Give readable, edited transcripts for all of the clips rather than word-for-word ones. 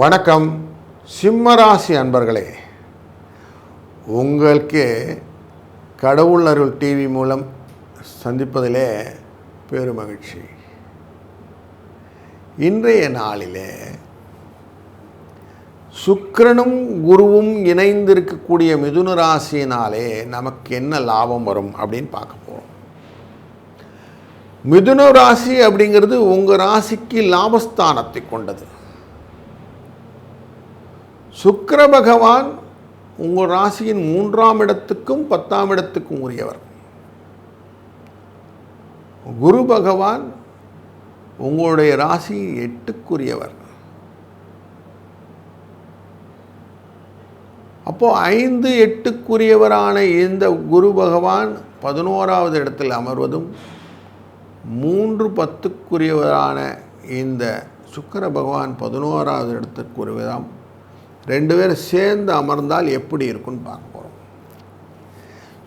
வணக்கம் சிம்மராசி அன்பர்களே, உங்களுக்கு கடவுள் அருள் டிவி மூலம் சந்திப்பதிலே பெருமகிழ்ச்சி. இன்றைய நாளிலே சுக்கிரனும் குருவும் இணைந்திருக்கக்கூடிய மிதுன ராசியினாலே நமக்கு என்ன லாபம் வரும் அப்படின்னு பார்க்க போகிறோம். மிதுன ராசி அப்படிங்கிறது உங்கள் ராசிக்கு லாபஸ்தானத்தை கொண்டது. சுக்கிர பகவான் உங்கள் ராசியின் 3ஆம் இடத்துக்கும் 10ஆம் இடத்துக்கும் உரியவர். குரு பகவான் உங்களுடைய ராசி 8க்குரியவர். அப்போது 5, 8க்குரியவரான இந்த குரு பகவான் 11ஆவது இடத்தில் அமர்வதும் 3, 10க்குரியவரான இந்த சுக்கிர பகவான் 11ஆவது இடத்துக்குரியவதாம் 2 பேரும் சேர்ந்து அமர்ந்தால் எப்படி இருக்குன்னு பார்க்க போகிறோம்.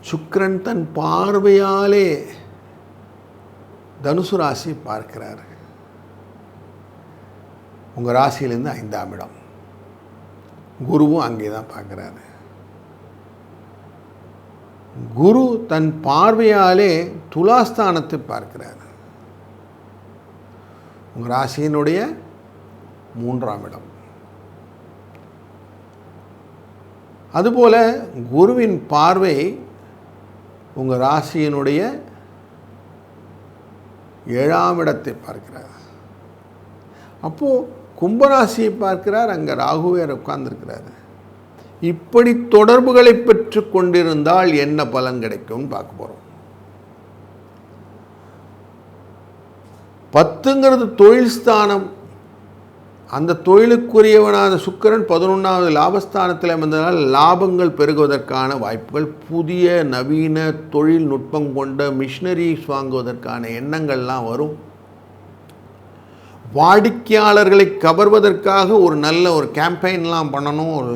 சுக்கிரன் தன் பார்வையாலே தனுசு ராசி பார்க்கிறார். உங்கள் ராசியிலேருந்து 5ஆம் இடம். குருவும் அங்கே தான் பார்க்குறாரு. குரு தன் பார்வையாலே துலாஸ்தானத்தை பார்க்கிறார். உங்கள் ராசியினுடைய 3ஆம் இடம். அதுபோல் குருவின் பார்வை உங்கள் ராசியினுடைய 7ஆம் இடத்தை பார்க்கிறார். அப்போது கும்பராசியை பார்க்கிறார். அங்கே ராகுவேர் உட்கார்ந்துருக்கிறார். இப்படி தொடர்புகளை பெற்று கொண்டிருந்தால் என்ன பலன் கிடைக்கும்னு பார்க்க போகிறோம். 10ங்கிறது தொழில் ஸ்தானம். அந்த தொழிலுக்குரியவனான சுக்கிரன் 11ஆவது லாபஸ்தானத்தில் அமர்ந்ததால் லாபங்கள் பெருகுவதற்கான வாய்ப்புகள், புதிய நவீன தொழில்நுட்பம் கொண்ட மிஷினரிஸ் வாங்குவதற்கான எண்ணங்கள்லாம் வரும். வாடிக்கையாளர்களை கவர்வதற்காக ஒரு நல்ல ஒரு கேம்பெயின்லாம் பண்ணணும். ஒரு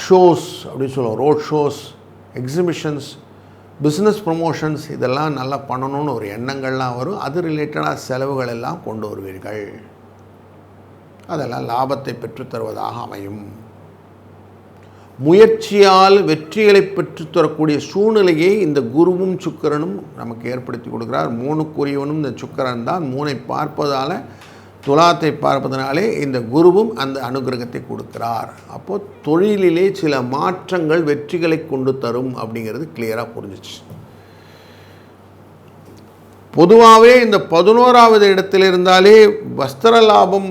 ஷோஸ் அப்படின்னு சொல்லுவோம், road shows, exhibitions, business promotions, இதெல்லாம் நல்லா பண்ணணும்னு ஒரு எண்ணங்கள்லாம் வரும். அது ரிலேட்டடாக செலவுகள் எல்லாம் கொண்டு வருவீர்கள். அதெல்லாம் லாபத்தை பெற்றுத்தருவதாக அமையும். முயற்சியால் வெற்றிகளை பெற்றுத்தரக்கூடிய சூழ்நிலையை இந்த குருவும் சுக்கிரனும் நமக்கு ஏற்படுத்தி கொடுக்கிறார். 3க்குரியவனும் இந்த சுக்கிரன் தான். 3ஐ பார்ப்பதால், துலாத்தை பார்ப்பதனாலே இந்த குருவும் அந்த அனுகிரகத்தை கொடுக்கிறார். அப்போது தொழிலிலே சில மாற்றங்கள் வெற்றிகளை கொண்டு தரும் அப்படிங்கிறது கிளியராக புரிஞ்சிச்சு. பொதுவாகவே இந்த 11ஆவது இடத்தில் இருந்தாலே வஸ்திர லாபம்,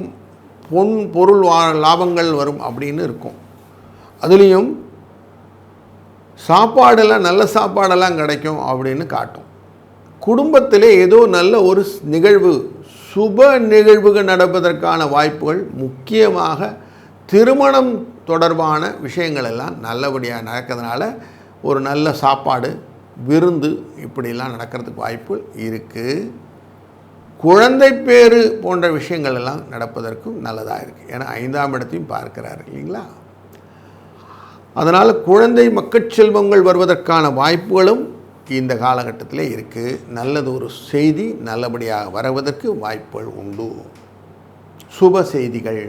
பொருள் லாபங்கள் வரும் அப்படின்னு இருக்கும். அதுலேயும் சாப்பாடெல்லாம் நல்ல சாப்பாடெல்லாம் கிடைக்கும் அப்படின்னு காட்டும். குடும்பத்திலே ஏதோ நல்ல ஒரு நிகழ்வு, சுப நிகழ்வுகள் நடப்பதற்கான வாய்ப்புகள், முக்கியமாக திருமணம் தொடர்பான விஷயங்கள் எல்லாம் நல்லபடியாக நடக்கிறதுனால ஒரு நல்ல சாப்பாடு, விருந்து இப்படிலாம் நடக்கிறதுக்கு வாய்ப்புகள் இருக்குது. குழந்தை பேறு போன்ற விஷயங்கள் எல்லாம் நடப்பதற்கும் நல்லதாக இருக்குது. ஏன்னா 5ஆம் இடத்தையும் பார்க்கிறாரு இல்லைங்களா. அதனால் குழந்தை மக்கட்செல்வங்கள் வருவதற்கான வாய்ப்புகளும் இந்த காலகட்டத்தில் இருக்குது. நல்லது ஒரு செய்தி நல்லபடியாக வருவதற்கு வாய்ப்புகள் உண்டு. சுப செய்திகள்.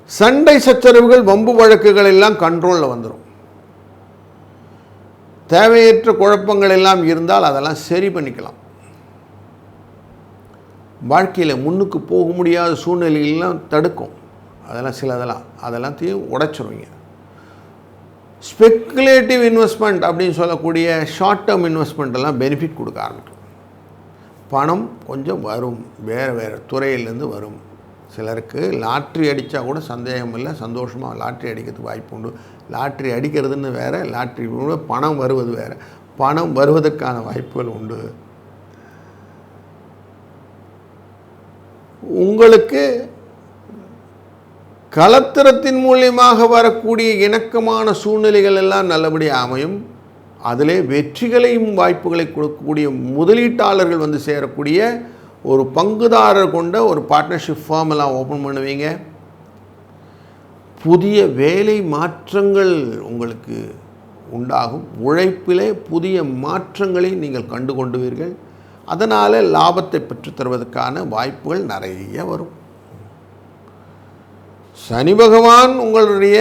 சண்டை சச்சரவுகள், வம்பு வழக்குகள் எல்லாம் கண்ட்ரோலில் வந்துடும். தேவையற்ற குழப்பங்கள் எல்லாம் இருந்தால் அதெல்லாம் சரி பண்ணிக்கலாம். வாழ்க்கையில் முன்னுக்கு போக முடியாத சூழ்நிலையெல்லாம் தடுக்கும். அதெல்லாம் அதெல்லாத்தையும் உடைச்சிருவீங்க. ஸ்பெக்குலேட்டிவ் இன்வெஸ்ட்மெண்ட் அப்படின்னு சொல்லக்கூடிய ஷார்ட் டேர்ம் இன்வெஸ்ட்மெண்ட் எல்லாம் பெனிஃபிட் கொடுக்க ஆரம்பிக்கும். பணம் கொஞ்சம் வரும், வேறு துறையிலேருந்து வரும். சிலருக்கு லாட்ரி அடித்தா கூட சந்தேகம் இல்லை, சந்தோஷமாக லாட்ரி அடிக்கிறதுக்கு வாய்ப்பு உண்டு. லாட்ரி அடிக்கிறதுன்னு வேறு, லாட்ரி பணம் வருவது வேறு. பணம் வருவதற்கான வாய்ப்புகள் உண்டு. உங்களுக்கு கலத்திரத்தின் மூலியமாக வரக்கூடிய இணக்கமான சூழ்நிலைகள் எல்லாம் நல்லபடியாக அமையும். அதிலே வெற்றிகளையும் வாய்ப்புகளை கொடுக்கக்கூடிய முதலீட்டாளர்கள் வந்து சேரக்கூடிய ஒரு பங்குதாரர் கொண்ட ஒரு பார்ட்னர்ஷிப் ஃபார்ம் எல்லாம் ஓப்பன் பண்ணுவீங்க. புதிய வேலை மாற்றங்கள் உங்களுக்கு உண்டாகும். உழைப்பிலே புதிய மாற்றங்களை நீங்கள் கண்டு கொண்டுவீர்கள். அதனால் லாபத்தை பெற்றுத்தருவதற்கான வாய்ப்புகள் நிறைய வரும். சனி பகவான் உங்களுடைய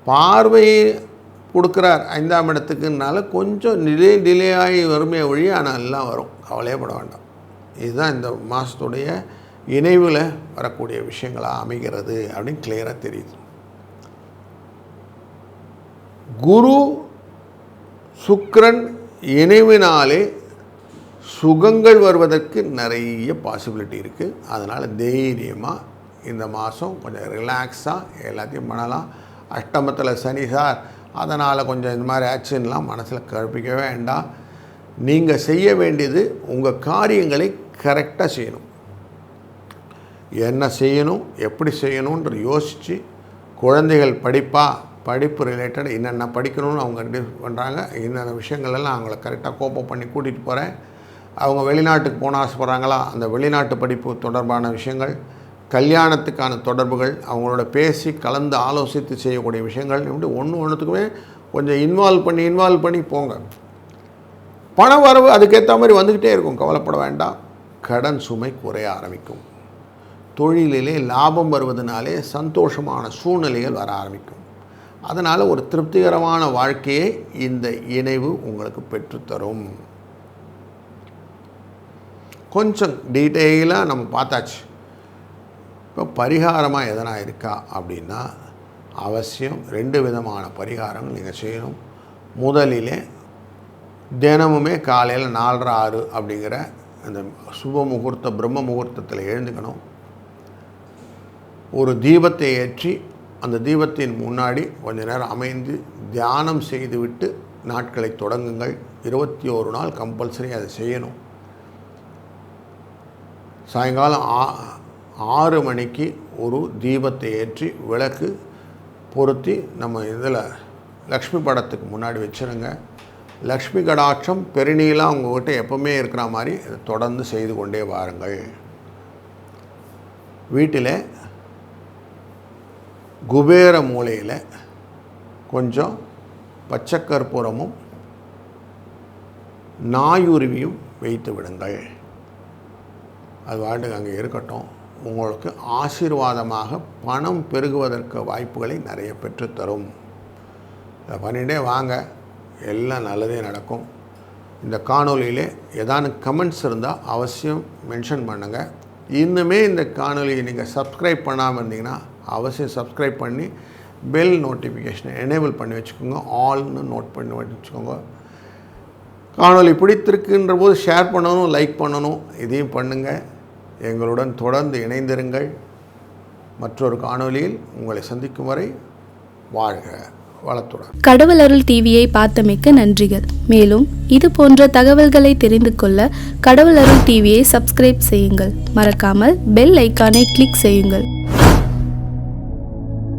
பார்வையை கொடுக்குறார் 5ஆம் இடத்துக்குனால கொஞ்சம் டிலே ஆகி வறுமையை வழி, ஆனால் எல்லாம் வரும், கவலையப்பட வேண்டாம். இதுதான் இந்த மாதத்துடைய இணைவில் வரக்கூடிய விஷயங்களாக அமைகிறது அப்படின்னு கிளியராக தெரியுது. குரு சுக்கிரன் இணைவினாலே சுகங்கள் வருவதற்கு நிறைய பாசிபிலிட்டி இருக்குது. அதனால் தைரியமாக இந்த மாதம் கொஞ்சம் ரிலாக்ஸாக எல்லாத்தையும் பண்ணலாம். அஷ்டமத்தில் சனி சார், அதனால் கொஞ்சம் இந்த மாதிரி ஆக்ஷன்லாம் மனசில் கற்பிக்க வேண்டாம். நீங்கள் செய்ய வேண்டியது உங்கள் காரியங்களை கரெக்டாக செய்யணும். என்ன செய்யணும், எப்படி செய்யணுன்ற யோசித்து, குழந்தைகள் படிப்பு ரிலேட்டட் என்னென்ன படிக்கணும்னு அவங்க ரெடி பண்ணுறாங்க, என்னென்ன விஷயங்கள்லாம் அவங்கள கரெக்டாக கோப்பப் பண்ணி கூட்டிகிட்டு போகிறேன். அவங்க வெளிநாட்டுக்கு போன ஆசைப்படுறாங்களா, அந்த வெளிநாட்டு படிப்பு தொடர்பான விஷயங்கள், கல்யாணத்துக்கான தொடர்புகள், அவங்களோட பேசி கலந்து ஆலோசித்து செய்யக்கூடிய விஷயங்கள், இப்படி ஒன்றுத்துக்குமே கொஞ்சம் இன்வால்வ் பண்ணி போங்க. பண வரவு அதுக்கேற்ற மாதிரி வந்துக்கிட்டே இருக்கும், கவலைப்பட வேண்டாம். கடன் சுமை குறைய ஆரம்பிக்கும். தொழிலிலே லாபம் வருவதனாலே சந்தோஷமான சூழ்நிலைகள் வர ஆரம்பிக்கும். அதனால் ஒரு திருப்திகரமான வாழ்க்கையை இந்த இணைவு உங்களுக்கு பெற்றுத்தரும். கொஞ்சம் டீட்டெயிலாக நம்ம பார்த்தாச்சு. இப்போ பரிகாரமாக எதனா இருக்கா அப்படின்னா, அவசியம் 2 விதமான பரிகாரங்கள் நீங்கள் செய்யணும். முதலிலே தினமுமே காலையில் 4:30 6 அப்படிங்கிற அந்த சுப முகூர்த்த பிரம்ம முகூர்த்தத்தில் எழுந்துக்கணும். ஒரு தீபத்தை ஏற்றி அந்த தீபத்தின் முன்னாடி கொஞ்ச நேரம் அமைந்து தியானம் செய்துவிட்டு நாட்களை தொடங்குங்கள். 21 நாள் கம்பல்சரி அதை செய்யணும். சாயங்காலம் 6 மணிக்கு ஒரு தீபத்தை ஏற்றி விளக்கு பொருத்தி நம்ம இதில் லக்ஷ்மி படத்துக்கு முன்னாடி வச்சுருங்க. லக்ஷ்மி கடாட்சம் பெருநீளாக உங்கள்கிட்ட எப்பவுமே இருக்கிற மாதிரி தொடர்ந்து செய்து கொண்டே வாருங்கள். வீட்டில் குபேர மூலையில் கொஞ்சம் பச்சை கற்பூரமும் நாயுருவியும் வைத்து விடுங்கள். அது வாட்டுக்கு அங்கே இருக்கட்டும். உங்களுக்கு ஆசீர்வாதமாக பணம் பெருகுவதற்கு வாய்ப்புகளை நிறைய பெற்றுத்தரும். இதை பண்ணிகிட்டே வாங்க, எல்லாம் நல்லதே நடக்கும். இந்த காணொலியிலே ஏதானு கமெண்ட்ஸ் இருந்தால் அவசியம் மென்ஷன் பண்ணுங்கள். இன்னுமே இந்த காணொலியை நீங்கள் சப்ஸ்கிரைப் பண்ணாமல் இருந்தீங்கன்னா அவசியம் சப்ஸ்கிரைப் பண்ணி பெல் நோட்டிஃபிகேஷனை எனேபிள் பண்ணி வச்சுக்கோங்க. ஆல்னு நோட் பண்ணி வச்சுக்கோங்க. காணொலி பிடித்திருக்குன்ற போது ஷேர் பண்ணணும், லைக் பண்ணணும், இதையும் பண்ணுங்கள். எங்களுடன் தொடர்ந்து இணைந்திருங்கள். மற்றொரு காணொலியில் உங்களை சந்திக்கும் வரை வாழ்க வளத்துடன். கடவுள் அருள் டிவியை பார்த்தமைக்கு நன்றிகள். மேலும் இது போன்ற தகவல்களை தெரிந்து கொள்ள கடவுள் அருள் டிவியை சப்ஸ்கிரைப் செய்யுங்கள். மறக்காமல் பெல் ஐக்கானை கிளிக் செய்யுங்கள்.